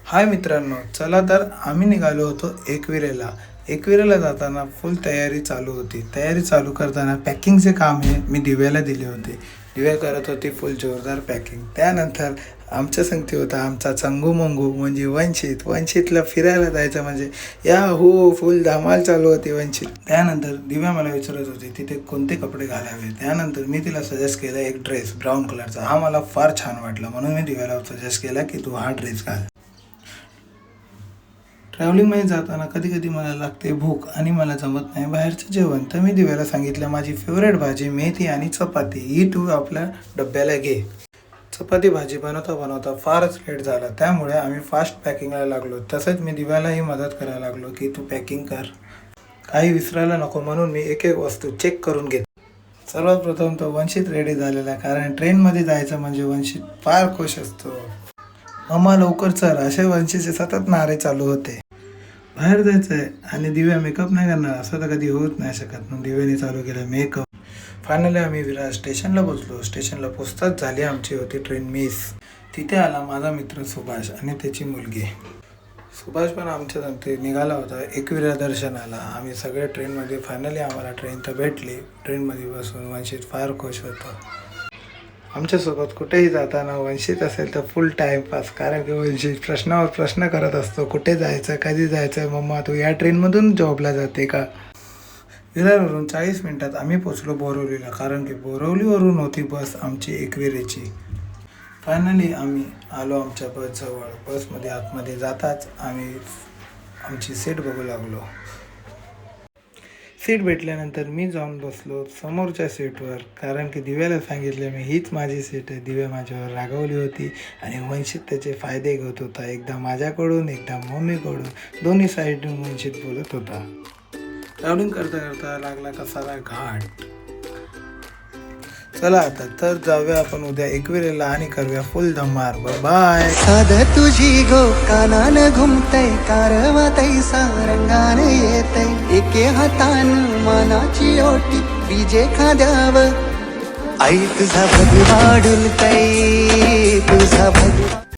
हाय मित्रांनो, चला तर आम्ही निघालो होतो एकविरेला. एकविरेला जाताना फुल तयारी चालू होती. तयारी चालू करताना पॅकिंगचे काम हे मी दिव्याला दिले होते. दिव्या करत होती फुल जोरदार पॅकिंग. त्यानंतर आमच्या संगती होता आमचा चंगू मंगू म्हणजे वंचितला फिरायला जायचं म्हणजे या हो फुल धमाल चालू होती वंचित. त्यानंतर दिव्या मला विचारत होती तिथे कोणते कपडे घालावे. त्यानंतर मी तिला सजेस्ट केला एक ड्रेस ब्राऊन कलरचा. हा मला फार छान वाटला म्हणून मी दिव्याला सजेस्ट केला की तू हा ड्रेस घाल. ट्रॅव्हलिंगमध्ये जाताना कधी कधी मला लागते भूक आणि मला जमत नाही बाहेरचं जेवण. तर मी दिव्याला सांगितलं माझी फेवरेट भाजी मेथी आणि चपाती ही तू आपल्या डब्याला घे. चपाती भाजी बनवता फारच लेट झाला त्यामुळे आम्ही फास्ट पॅकिंगला लागलो. तसंच मी दिव्यालाही मदत करायला लागलो की तू पॅकिंग कर, काही विसरायला नको म्हणून मी एक एक वस्तू चेक करून घेत. सर्वात प्रथम तो वंचित रेडी झालेला कारण ट्रेनमध्ये जायचं म्हणजे वंचित फार खुश असतो. मम्मा लवकर चल असे वंशीचे सतत नारे चालू होते. बाहेर जायचं आहे आणि दिव्या मेकअप नाही करणार असं तर कधी होत नाही शकत. मग दिव्याने चालू केलं मेकअप. फायनली आम्ही विरार स्टेशनला पोचलो. स्टेशनला पोचताच झाली आमची होती ट्रेन मिस. तिथे आला माझा मित्र सुभाष आणि त्याची मुलगी. सुभाष पण आमच्या संगती निघाला होता एकविरा दर्शनाला. आम्ही सगळे ट्रेनमध्ये फायनली आम्हाला ट्रेन तर भेटली. ट्रेनमध्ये बसून वंशित फार खुश होतो. आमच्यासोबत कुठेही जाताना वंशित असेल तर फुल टाईमपास कारण की वंशित प्रश्नावर प्रश्न करत असतो. कुठे जायचं, कधी जायचं, मम्मा तू या ट्रेनमधून जॉबला जाते का. विरारवरून 40 मिनिटात आम्ही पोचलो बोरिवलीला कारण की बोरिवलीवरून होती बस आमची एकविरेची. फायनली आम्ही आलो आमच्या बसजवळ. बसमध्ये आतमध्ये जाताच आम्ही आमची सीट बघू लागलो. सीट भेटल्यानंतर मी जाऊन बसलो समोरच्या सीटवर कारण की दिव्याला सांगितलं मी हीच माझी सीट आहे. दिव्या माझ्यावर रागवली होती आणि वंशित त्याचे फायदे घेत होता. एकदा माझ्याकडून एकदा मम्मीकडून दोन्ही साईडून वंशित बोलत होता. ट्रॅव्हलिंग करता करता लागला कसारा घाट. चला आता तर जाऊया आपण उद्या एकविरेला आणि करूया फुल धमार. बाय. साध तुझी गो कानान घुमतय कारवा तैसा रंगान येतय एके हातान मानाची ओटी बीजे खाद्याव आई तुझा भगवा डुलतय तुझा भगवा